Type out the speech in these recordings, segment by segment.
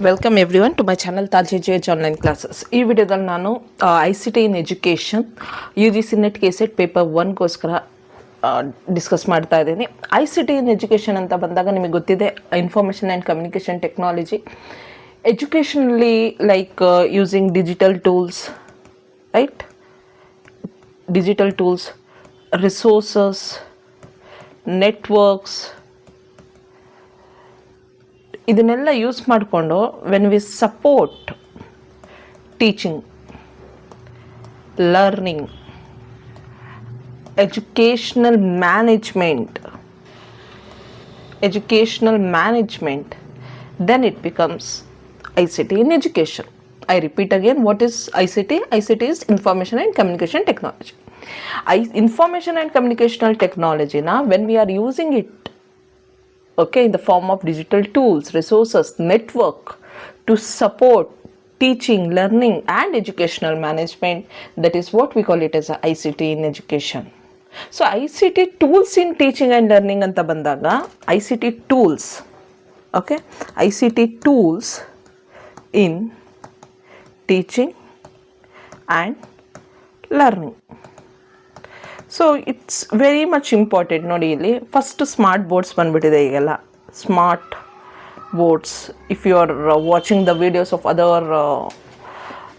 Welcome everyone to my channel ತಾಲ್ಜೆಜ್ online classes. ಈ ವಿಡಿಯೋದಲ್ಲಿ ನಾನು ICT in education UGC net KSET paper 1ಗೋಸ್ಕರ ಡಿಸ್ಕಸ್ ಮಾಡ್ತಾ ಇದ್ದೀನಿ. ICT ಇನ್ ಎಜುಕೇಷನ್ ಅಂತ ಬಂದಾಗ ನಿಮಗೆ ಗೊತ್ತಿದೆ, ಇನ್ಫಾರ್ಮೇಷನ್ ಆ್ಯಂಡ್ ಕಮ್ಯುನಿಕೇಷನ್ ಟೆಕ್ನಾಲಜಿ. ಎಜುಕೇಷನಲ್ಲಿ like using digital tools, right? Digital tools, resources, networks, ಇದನ್ನೆಲ್ಲ ಯೂಸ್ ಮಾಡಿಕೊಂಡು when we support teaching, learning, educational management, then it becomes ICT in education. I repeat again, what is ICT? ICT is Information and Communication Technology. Information and Communicational Technology, when we are using it, okay, in the form of digital tools, resources, network to support teaching, learning and educational management, that is what we call it as a ICT in education. So ICT tools in teaching and learning anta bandaga, ICT tools, okay, ICT tools in teaching and learning. So it's very much important. ನೋಡಿ, ಇಲ್ಲಿ first smart boards ಬಂದುಬಿಟ್ಟಿದೆ ಈಗೆಲ್ಲ. Smart boards, if you are watching the videos of other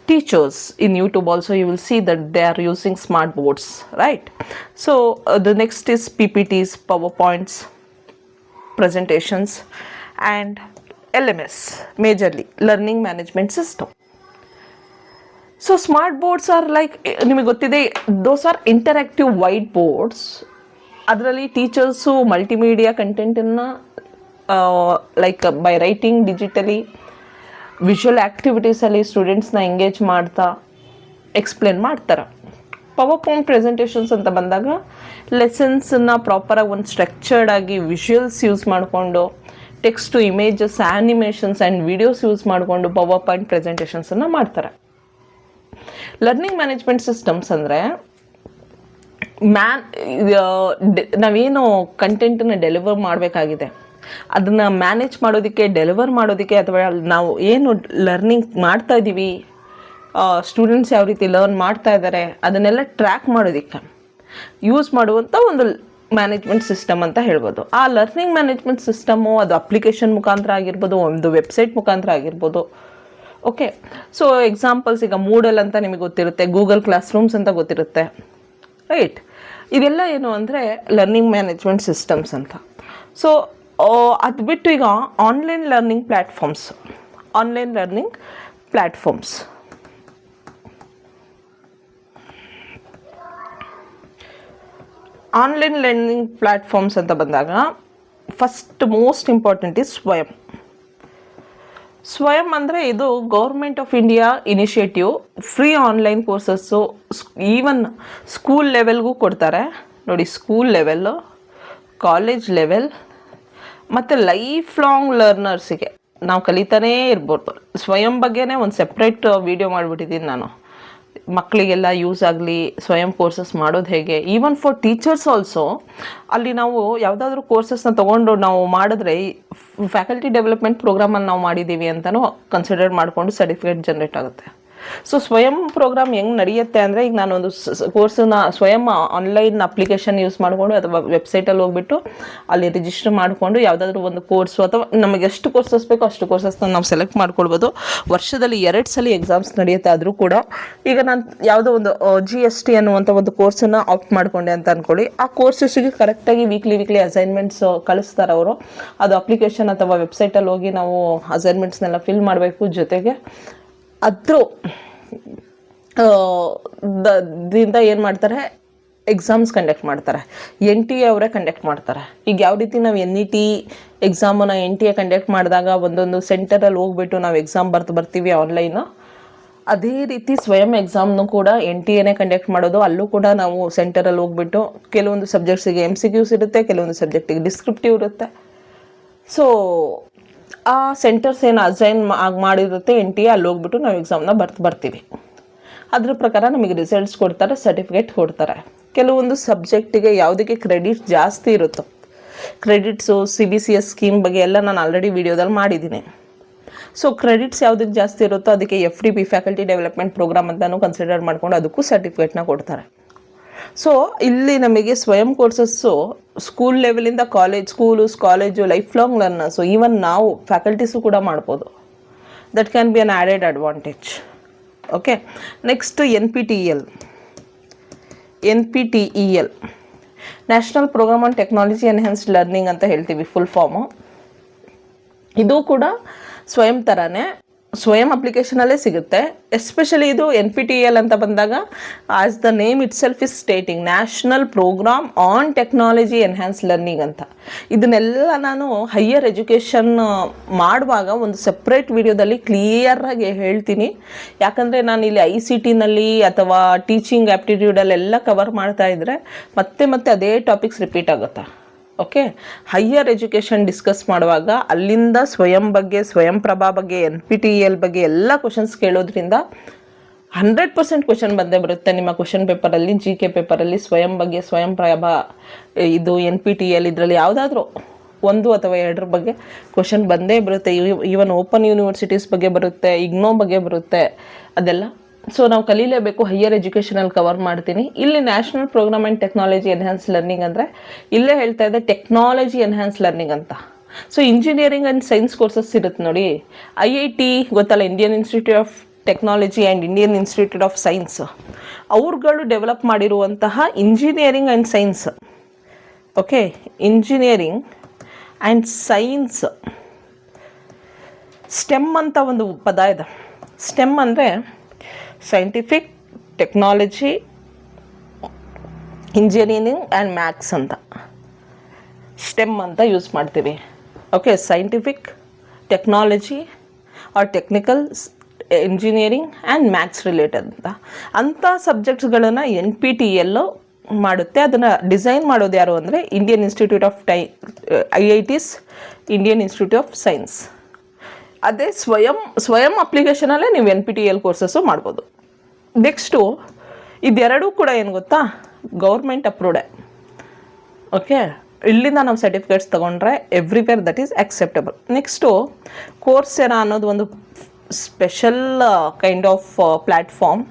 teachers in YouTube also, you will see that they are using smart boards, right? So the next is PPTs, PowerPoints, presentations, and LMS, majorly learning management system. So smart boards are like, ನಿಮಗೆ ಗೊತ್ತಿದೆ, those are interactive white boards. ಅದರಲ್ಲಿ teachers multimedia ಕಂಟೆಂಟನ್ನು like by writing digitally, visual ಆ್ಯಕ್ಟಿವಿಟೀಸಲ್ಲಿ ಸ್ಟೂಡೆಂಟ್ಸ್ನ engage ಮಾಡ್ತಾ explain ಮಾಡ್ತಾರೆ. Power point presentations ಅಂತ ಬಂದಾಗ ಲೆಸನ್ಸನ್ನು ಪ್ರಾಪರಾಗಿ ಒಂದು ಸ್ಟ್ರಕ್ಚರ್ಡ್ ಆಗಿ ವಿಜುವಲ್ಸ್ ಯೂಸ್ ಮಾಡಿಕೊಂಡು, text to images, animations and videos use ಮಾಡಿಕೊಂಡು ಪವರ್ ಪಾಯಿಂಟ್ ಪ್ರೆಸೆಂಟೇಷನ್ಸನ್ನು ಮಾಡ್ತಾರೆ. ಲರ್ನಿಂಗ್ ಮ್ಯಾನೇಜ್ಮೆಂಟ್ ಸಿಸ್ಟಮ್ಸ್ ಅಂದರೆ ನಾವೇನು ಕಂಟೆಂಟನ್ನು ಡೆಲಿವರ್ ಮಾಡಬೇಕಾಗಿದೆ, ಅದನ್ನು ಮ್ಯಾನೇಜ್ ಮಾಡೋದಕ್ಕೆ, ಡೆಲಿವರ್ ಮಾಡೋದಕ್ಕೆ, ಅಥವಾ ನಾವು ಏನು ಲರ್ನಿಂಗ್ ಮಾಡ್ತಾ ಇದ್ದೀವಿ, ಸ್ಟೂಡೆಂಟ್ಸ್ ಯಾವ ರೀತಿ ಲರ್ನ್ ಮಾಡ್ತಾ ಇದ್ದಾರೆ, ಅದನ್ನೆಲ್ಲ ಟ್ರ್ಯಾಕ್ ಮಾಡೋದಕ್ಕೆ ಯೂಸ್ ಮಾಡುವಂಥ ಒಂದು ಮ್ಯಾನೇಜ್ಮೆಂಟ್ ಸಿಸ್ಟಮ್ ಅಂತ ಹೇಳ್ಬೋದು. ಆ ಲರ್ನಿಂಗ್ ಮ್ಯಾನೇಜ್ಮೆಂಟ್ ಸಿಸ್ಟಮು ಅದು ಅಪ್ಲಿಕೇಶನ್ ಮುಖಾಂತರ ಆಗಿರ್ಬೋದು, ಒಂದು ವೆಬ್ಸೈಟ್ ಮುಖಾಂತರ ಆಗಿರ್ಬೋದು. ಓಕೆ, ಸೊ ಎಕ್ಸಾಂಪಲ್ಸ್, ಈಗ ಮೂಡಲ್ ಅಂತ ನಿಮಗೆ ಗೊತ್ತಿರುತ್ತೆ, ಗೂಗಲ್ ಕ್ಲಾಸ್ ರೂಮ್ಸ್ ಅಂತ ಗೊತ್ತಿರುತ್ತೆ, ರೈಟ್? ಇದೆಲ್ಲ ಏನು ಅಂದರೆ ಲರ್ನಿಂಗ್ ಮ್ಯಾನೇಜ್ಮೆಂಟ್ ಸಿಸ್ಟಮ್ಸ್ ಅಂತ. ಸೊ ಅದು ಬಿಟ್ಟು ಈಗ online learning platforms, online learning platforms ಅಂತ ಬಂದಾಗ first most important is Swayam ಅಂದರೆ ಇದು government of India initiative. Free online courses even school ಲೆವೆಲ್ಗೂ ಕೊಡ್ತಾರೆ. ನೋಡಿ, ಸ್ಕೂಲ್ ಲೆವೆಲ್ಲು, ಕಾಲೇಜ್ ಲೆವೆಲ್ ಮತ್ತು ಲೈಫ್ ಲಾಂಗ್ ಲರ್ನರ್ಸಿಗೆ ನಾವು ಕಲಿತಾನೇ ಇರ್ಬೋದು. ಸ್ವಯಂ ಬಗ್ಗೆನೇ ಒಂದು ಸೆಪ್ರೇಟ್ ವಿಡಿಯೋ ಮಾಡಿಬಿಟ್ಟಿದ್ದೀನಿ ನಾನು. ಮಕ್ಕಳಿಗೆಲ್ಲ ಯೂಸ್ ಆಗಲಿ, ಸ್ವಯಂ ಕೋರ್ಸಸ್ ಮಾಡೋದು ಹೇಗೆ, ಈವನ್ ಫಾರ್ ಟೀಚರ್ಸ್ ಆಲ್ಸೋ. ಅಲ್ಲಿ ನಾವು ಯಾವುದಾದ್ರೂ ಕೋರ್ಸಸ್ನ ತೊಗೊಂಡು ನಾವು ಮಾಡಿದ್ರೆ ಫ್ಯಾಕಲ್ಟಿ ಡೆವಲಪ್ಮೆಂಟ್ ಪ್ರೋಗ್ರಾಮನ್ನು ನಾವು ಮಾಡಿದ್ದೀವಿ ಅಂತಲೂ ಕನ್ಸಿಡರ್ ಮಾಡಿಕೊಂಡು ಸರ್ಟಿಫಿಕೇಟ್ ಜನ್ರೇಟ್ ಆಗುತ್ತೆ. ಸೊ ಸ್ವಯಂ ಪ್ರೋಗ್ರಾಮ್ ಹೆಂಗೆ ನಡೆಯುತ್ತೆ ಅಂದರೆ, ಈಗ ನಾನೊಂದು ಕೋರ್ಸನ್ನ ಸ್ವಯಂ ಆನ್ಲೈನ್ ಅಪ್ಲಿಕೇಶನ್ ಯೂಸ್ ಮಾಡಿಕೊಂಡು ಅಥವಾ ವೆಬ್ಸೈಟಲ್ಲಿ ಹೋಗ್ಬಿಟ್ಟು ಅಲ್ಲಿ ರಿಜಿಸ್ಟರ್ ಮಾಡಿಕೊಂಡು ಯಾವುದಾದ್ರೂ ಒಂದು ಕೋರ್ಸು ಅಥವಾ ನಮಗೆ ಎಷ್ಟು ಕೋರ್ಸಸ್ ಬೇಕೋ ಅಷ್ಟು ಕೋರ್ಸಸ್ನ ನಾವು ಸೆಲೆಕ್ಟ್ ಮಾಡ್ಕೊಳ್ಬೋದು. ವರ್ಷದಲ್ಲಿ 2 ಸಲ ಎಕ್ಸಾಮ್ಸ್ ನಡೆಯುತ್ತೆ. ಆದರೂ ಕೂಡ ಈಗ ನಾನು ಯಾವುದೋ ಒಂದು GST ಅನ್ನುವಂಥ ಒಂದು ಕೋರ್ಸನ್ನು ಆಪ್ಟ್ ಮಾಡಿಕೊಂಡೆ ಅಂತ ಅಂದ್ಕೊಳ್ಳಿ. ಆ ಕೋರ್ಸಸ್ಸಿಗೆ ಕರೆಕ್ಟಾಗಿ ವೀಕ್ಲಿ ಅಸೈನ್ಮೆಂಟ್ಸ್ ಕಳಿಸ್ತಾರೆ ಅವರು. ಅದು ಅಪ್ಲಿಕೇಶನ್ ಅಥವಾ ವೆಬ್ಸೈಟಲ್ಲಿ ಹೋಗಿ ನಾವು ಅಸೈನ್ಮೆಂಟ್ಸ್ನೆಲ್ಲ ಫಿಲ್ ಮಾಡಬೇಕು. ಜೊತೆಗೆ ಅದ್ರ ದಿಂದ ಏನು ಮಾಡ್ತಾರೆ, ಎಕ್ಸಾಮ್ಸ್ ಕಂಡಕ್ಟ್ ಮಾಡ್ತಾರೆ. NTA ಅವರೇ ಕಂಡಕ್ಟ್ ಮಾಡ್ತಾರೆ. ಈಗ ಯಾವ ರೀತಿ ನಾವು NET ಎಕ್ಸಾಮನ್ನು NTA ಕಂಡಕ್ಟ್ ಮಾಡಿದಾಗ ಒಂದೊಂದು ಸೆಂಟರಲ್ಲಿ ಹೋಗ್ಬಿಟ್ಟು ನಾವು ಎಕ್ಸಾಮ್ ಬರ್ತೀವಿ ಆನ್ಲೈನು, ಅದೇ ರೀತಿ ಸ್ವಯಂ ಎಕ್ಸಾಮ್ನು ಕೂಡ NTAನೇ ಕಂಡಕ್ಟ್ ಮಾಡೋದು. ಅಲ್ಲೂ ಕೂಡ ನಾವು ಸೆಂಟರಲ್ಲಿ ಹೋಗ್ಬಿಟ್ಟು ಕೆಲವೊಂದು ಸಬ್ಜೆಕ್ಟ್ಸಿಗೆ MCQs ಇರುತ್ತೆ, ಕೆಲವೊಂದು ಸಬ್ಜೆಕ್ಟಿಗೆ ಡಿಸ್ಕ್ರಿಪ್ಟಿವ್ ಇರುತ್ತೆ. ಸೊ ಆ ಸೆಂಟರ್ಸ್ ಏನು ಅಸೈನ್ ಮಾಡಿರುತ್ತೆ NTA, ಅಲ್ಲಿ ಹೋಗ್ಬಿಟ್ಟು ನಾವು ಎಕ್ಸಾಮ್ನ ಬರ್ತೀವಿ. ಅದ್ರ ಪ್ರಕಾರ ನಮಗೆ ರಿಸಲ್ಟ್ಸ್ ಕೊಡ್ತಾರೆ, ಸರ್ಟಿಫಿಕೇಟ್ ಕೊಡ್ತಾರೆ. ಕೆಲವೊಂದು ಸಬ್ಜೆಕ್ಟಿಗೆ ಯಾವುದಕ್ಕೆ ಕ್ರೆಡಿಟ್ ಜಾಸ್ತಿ ಇರುತ್ತೋ, ಕ್ರೆಡಿಟ್ಸು CBCS ಸ್ಕೀಮ್ ಬಗ್ಗೆ ಎಲ್ಲ ನಾನು ಆಲ್ರೆಡಿ ವಿಡಿಯೋದಲ್ಲಿ ಮಾಡಿದ್ದೀನಿ. ಸೊ ಕ್ರೆಡಿಟ್ಸ್ ಯಾವುದಕ್ಕೆ ಜಾಸ್ತಿ ಇರುತ್ತೋ ಅದಕ್ಕೆ FDP ಫ್ಯಾಕಲ್ಟಿ ಡೆವಲಪ್ಮೆಂಟ್ ಪ್ರೋಗ್ರಾಮ್ ಅಂತಲೂ ಕನ್ಸಿಡರ್ ಮಾಡ್ಕೊಂಡು ಅದಕ್ಕೂ ಸರ್ಟಿಫಿಕೇಟ್ನ ಕೊಡ್ತಾರೆ. ಸೊ ಇಲ್ಲಿ ನಮಗೆ ಸ್ವಯಂ ಕೋರ್ಸಸ್ಸು ಸ್ಕೂಲ್ ಲೆವೆಲಿಂದ college life long learners, even ನಾವು ಫ್ಯಾಕಲ್ಟೀಸು ಕೂಡ ಮಾಡ್ಬೋದು. That can be an added advantage. Okay, next NPTEL national programme on technology enhanced learning ಅಂತ ಹೇಳ್ತೀವಿ ಫುಲ್ ಫಾರ್ಮು. ಇದು ಕೂಡ ಸ್ವಯಂ ಥರನೇ ಸ್ವಯಂ ಅಪ್ಲಿಕೇಶನಲ್ಲೇ ಸಿಗುತ್ತೆ. ಎಸ್ಪೆಷಲಿ ಇದು NPTEL ಅಂತ ಬಂದಾಗ as the name it self is stating national programme on technology enhance learning ಅಂತ. ಇದನ್ನೆಲ್ಲ ನಾನು ಹೈಯರ್ ಎಜುಕೇಷನ್ ಮಾಡುವಾಗ ಒಂದು ಸಪ್ರೇಟ್ ವಿಡಿಯೋದಲ್ಲಿ ಕ್ಲಿಯರಾಗಿ ಹೇಳ್ತೀನಿ. ಯಾಕಂದರೆ ನಾನು ಇಲ್ಲಿ ICTನಲ್ಲಿ ಅಥವಾ ಟೀಚಿಂಗ್ ಆ್ಯಪ್ಟಿಟ್ಯೂಡಲ್ಲೆಲ್ಲ ಕವರ್ ಮಾಡ್ತಾ ಇದ್ದರೆ ಮತ್ತೆ ಅದೇ ಟಾಪಿಕ್ಸ್ ರಿಪೀಟ್ ಆಗುತ್ತೆ. ಓಕೆ, ಹೈಯರ್ ಎಜುಕೇಷನ್ ಡಿಸ್ಕಸ್ ಮಾಡುವಾಗ ಅಲ್ಲಿಂದ ಸ್ವಯಂ ಬಗ್ಗೆ, ಸ್ವಯಂ ಪ್ರಭಾ ಬಗ್ಗೆ, NPTEL ಬಗ್ಗೆ ಎಲ್ಲ ಕ್ವಶನ್ಸ್ ಕೇಳೋದ್ರಿಂದ 100% ಕ್ವಶನ್ ಬಂದೇ ಬರುತ್ತೆ ನಿಮ್ಮ ಕ್ವಶನ್ ಪೇಪರಲ್ಲಿ, GK ಪೇಪರಲ್ಲಿ ಸ್ವಯಂ ಬಗ್ಗೆ, ಸ್ವಯಂ ಪ್ರಭಾ, ಇದು NPTEL ಇದರಲ್ಲಿ ಯಾವುದಾದ್ರೂ 1 ಅಥವಾ 2 ಬಗ್ಗೆ ಕ್ವಶನ್ ಬಂದೇ ಬರುತ್ತೆ. ಈವನ್ ಓಪನ್ ಯೂನಿವರ್ಸಿಟೀಸ್ ಬಗ್ಗೆ ಬರುತ್ತೆ, IGNOU ಬಗ್ಗೆ ಬರುತ್ತೆ, ಅದೆಲ್ಲ ಸೊ ನಾವು ಕಲೀಲೇಬೇಕು. ಹೈಯರ್ ಎಜುಕೇಷನಲ್ಲಿ ಕವರ್ ಮಾಡ್ತೀನಿ. ಇಲ್ಲಿ national programme and technology enhance learning ಅಂದರೆ ಇಲ್ಲೇ ಹೇಳ್ತಾ ಇದೆ ಟೆಕ್ನಾಲಜಿ ಎನ್ಹ್ಯಾನ್ಸ್ ಲರ್ನಿಂಗ್ ಅಂತ. So engineering and science courses ಇರುತ್ತೆ ನೋಡಿ. IIT ಗೊತ್ತಲ್ಲ, Indian institute of technology and Indian institute of science, ಅವ್ರುಗಳು ಡೆವಲಪ್ ಮಾಡಿರುವಂತಹ engineering and science. Okay, engineering and science STEM ಅಂತ ಒಂದು ಪದ ಇದೆ. ಸ್ಟೆಮ್ ಅಂದರೆ scientific, technology, engineering and maths ಅಂತ ಸ್ಟೆಮ್ ಅಂತ ಯೂಸ್ ಮಾಡ್ತೀವಿ. Okay, scientific, technology or technical, engineering and maths related ಅಂಥ ಸಬ್ಜೆಕ್ಟ್ಸ್ಗಳನ್ನು NPTEL ಮಾಡುತ್ತೆ. ಅದನ್ನು ಡಿಸೈನ್ ಮಾಡೋದು ಯಾರು ಅಂದರೆ Indian institute of IITs, Indian institute of science. ಅದೇ ಸ್ವಯಂ ಅಪ್ಲಿಕೇಶನಲ್ಲೇ ನೀವು NPTEL ಕೋರ್ಸಸ್ಸು ಮಾಡ್ಬೋದು. ನೆಕ್ಸ್ಟು ಇದೆರಡೂ ಕೂಡ ಏನು ಗೊತ್ತಾ, ಗೌರ್ಮೆಂಟ್ ಅಪ್ರೂವ್ಡೆ. ಓಕೆ, ಇಲ್ಲಿಂದ ನಾವು ಸರ್ಟಿಫಿಕೇಟ್ಸ್ ತೊಗೊಂಡ್ರೆ everywhere that is acceptable. Next Coursera ಅನ್ನೋದು ಒಂದು ಸ್ಪೆಷಲ್ ಕೈಂಡ್ ಆಫ್ ಪ್ಲ್ಯಾಟ್ಫಾರ್ಮ್.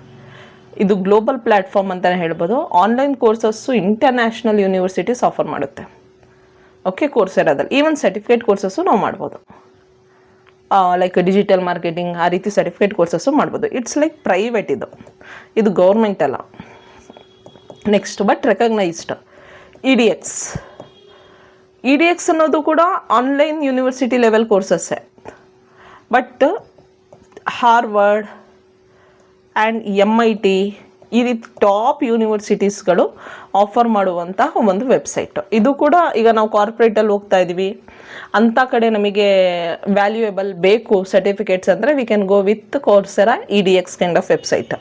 ಇದು ಗ್ಲೋಬಲ್ ಪ್ಲ್ಯಾಟ್ಫಾರ್ಮ್ ಅಂತಲೇ ಹೇಳ್ಬೋದು. Online courses international universities offer ಮಾಡುತ್ತೆ. ಓಕೆ, ಕೋರ್ಸೆರಾದಲ್ಲಿ ಈವನ್ ಸರ್ಟಿಫಿಕೇಟ್ ಕೋರ್ಸಸ್ಸು ನಾವು ಮಾಡ್ಬೋದು. ಲೈಕ್ ಡಿಜಿಟಲ್ ಮಾರ್ಕೆಟಿಂಗ್ ಆ ರೀತಿ ಸರ್ಟಿಫಿಕೇಟ್ ಕೋರ್ಸಸ್ಸು ಮಾಡ್ಬೋದು. ಇಟ್ಸ್ ಲೈಕ್ ಪ್ರೈವೇಟ್, ಇದು ಗೌರ್ಮೆಂಟ್ ಅಲ್ಲ. ನೆಕ್ಸ್ಟ್ ಬಟ್ ರೆಕಗ್ನೈಸ್ಡ್ EDX ಅನ್ನೋದು ಕೂಡ ಆನ್ಲೈನ್ ಯೂನಿವರ್ಸಿಟಿ ಲೆವೆಲ್ ಕೋರ್ಸಸ್ಸೇ. ಬಟ್ ಹಾರ್ವರ್ಡ್ ಆ್ಯಂಡ್ MIT ಈ ರೀತಿ ಟಾಪ್ ಯೂನಿವರ್ಸಿಟೀಸ್ಗಳು ಆಫರ್ ಮಾಡುವಂತಹ ಒಂದು ವೆಬ್ಸೈಟ್. ಇದು ಕೂಡ ಈಗ ನಾವು ಕಾರ್ಪೊರೇಟಲ್ಲಿ ಹೋಗ್ತಾ ಇದ್ದೀವಿ, ಅಂಥ ಕಡೆ ನಮಗೆ ವ್ಯಾಲ್ಯೂಯೇಬಲ್ ಬೇಕು ಸರ್ಟಿಫಿಕೇಟ್ಸ್ ಅಂದರೆ we can go with Coursera EDX kind of website.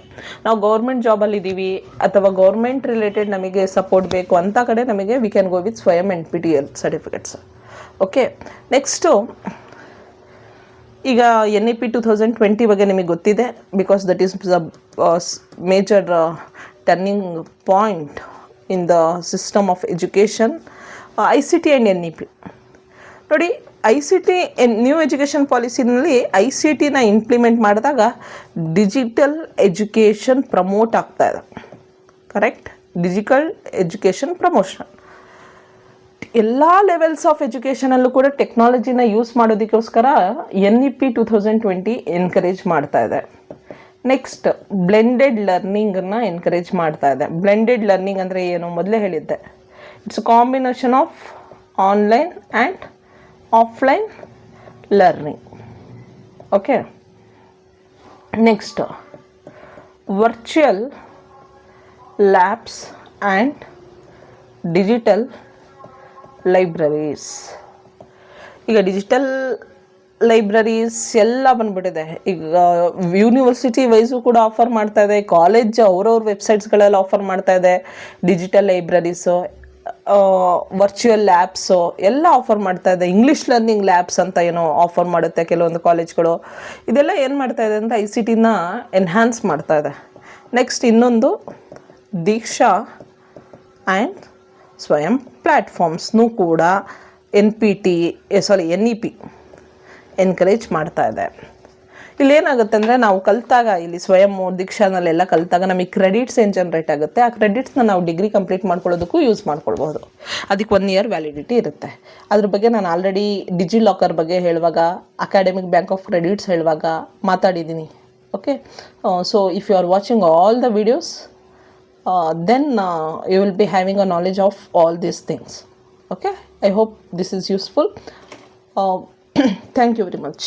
ನಾವು ಗೌರ್ಮೆಂಟ್ ಜಾಬಲ್ಲಿ ಇದ್ದೀವಿ ಅಥವಾ ಗೌರ್ಮೆಂಟ್ ರಿಲೇಟೆಡ್ ನಮಗೆ ಸಪೋರ್ಟ್ ಬೇಕು ಅಂಥ ಕಡೆ ನಮಗೆ ವಿ ಕ್ಯಾನ್ ಗೋ ವಿತ್ ಸ್ವಯಂ NPTEL ಸರ್ಟಿಫಿಕೇಟ್ಸ್. ಓಕೆ, ನೆಕ್ಸ್ಟು ಈಗ NEP 2020 ಬಗ್ಗೆ ನಿಮಗೆ ಗೊತ್ತಿದೆ, because that is the major turning point in the system of education. ICT and NEP ನೋಡಿ. ICT ನ್ಯೂ ಎಜುಕೇಷನ್ ಪಾಲಿಸಿನಲ್ಲಿ ICTನ ಇಂಪ್ಲಿಮೆಂಟ್ ಮಾಡಿದಾಗ ಡಿಜಿಟಲ್ ಎಜುಕೇಷನ್ ಪ್ರಮೋಟ್ ಆಗ್ತಾ ಇದೆ. Correct, digital education promotion ಎಲ್ಲ levels of ಎಜುಕೇಷನಲ್ಲೂ ಕೂಡ ಟೆಕ್ನಾಲಜಿನ ಯೂಸ್ ಮಾಡೋದಕ್ಕೋಸ್ಕರ NEP 2020 ಎನ್ಕರೇಜ್ ಮಾಡ್ತಾ ಇದೆ. Next blended ಲರ್ನಿಂಗನ್ನು encourage ಮಾಡ್ತಾ ಇದೆ. ಬ್ಲೆಂಡೆಡ್ ಲರ್ನಿಂಗ್ ಅಂದರೆ ಏನು ಮೊದಲೇ ಹೇಳಿದ್ದೆ, it's combination of online and offline learning. Okay, next virtual labs and digital libraries. ಈಗ ಡಿಜಿಟಲ್ ಲೈಬ್ರರೀಸ್ ಎಲ್ಲ ಬಂದ್ಬಿಟ್ಟಿದೆ. ಈಗ ಯೂನಿವರ್ಸಿಟಿ ವೈಸು ಕೂಡ ಆಫರ್ ಮಾಡ್ತಾ ಇದೆ, ಕಾಲೇಜ್ ಅವ್ರವ್ರ ವೆಬ್ಸೈಟ್ಸ್ಗಳೆಲ್ಲ ಆಫರ್ ಮಾಡ್ತಾ ಇದೆ ಡಿಜಿಟಲ್ ಲೈಬ್ರರೀಸು, ವರ್ಚುವಲ್ ಲ್ಯಾಬ್ಸು ಎಲ್ಲ ಆಫರ್ ಮಾಡ್ತಾ ಇದೆ. ಇಂಗ್ಲೀಷ್ ಲರ್ನಿಂಗ್ ಲ್ಯಾಬ್ಸ್ ಅಂತ ಏನೋ ಆಫರ್ ಮಾಡುತ್ತೆ ಕೆಲವೊಂದು ಕಾಲೇಜ್ಗಳು. ಇದೆಲ್ಲ ಏನು ಮಾಡ್ತಾ ಇದೆ ಅಂತ ICTನ ಎನ್ಹ್ಯಾನ್ಸ್ ಮಾಡ್ತಾ ಇದೆ. ನೆಕ್ಸ್ಟ್ ಇನ್ನೊಂದು ದೀಕ್ಷಾ ಆ್ಯಂಡ್ ಸ್ವಯಂ ಪ್ಲ್ಯಾಟ್ಫಾರ್ಮ್ಸ್ನೂ ಕೂಡ NEP ಎನ್ಕರೇಜ್ ಮಾಡ್ತಾ ಇದೆ. ಇಲ್ಲೇನಾಗುತ್ತೆ ಅಂದರೆ ನಾವು ಕಲಿತಾಗ ಇಲ್ಲಿ ಸ್ವಯಂ ದೀಕ್ಷಾನಲ್ಲೆಲ್ಲ ಕಲಿತಾಗ ನಮಗೆ ಕ್ರೆಡಿಟ್ಸ್ ಏನು ಜನ್ರೇಟ್ ಆಗುತ್ತೆ, ಆ ಕ್ರೆಡಿಟ್ಸ್ನ ನಾವು ಡಿಗ್ರಿ ಕಂಪ್ಲೀಟ್ ಮಾಡ್ಕೊಳ್ಳೋದಕ್ಕೂ ಯೂಸ್ ಮಾಡ್ಕೊಳ್ಬೋದು. ಅದಕ್ಕೆ 1 year ವ್ಯಾಲಿಡಿಟಿ ಇರುತ್ತೆ. ಅದ್ರ ಬಗ್ಗೆ ನಾನು ಆಲ್ರೆಡಿ ಡಿಜಿ ಲಾಕರ್ ಬಗ್ಗೆ ಹೇಳುವಾಗ, ಅಕಾಡೆಮಿಕ್ ಬ್ಯಾಂಕ್ ಆಫ್ ಕ್ರೆಡಿಟ್ಸ್ ಹೇಳುವಾಗ ಮಾತಾಡಿದ್ದೀನಿ. Okay, so if you are watching all the videos then you will be having a knowledge of all these things. Okay, I hope this is useful. Thank you very much.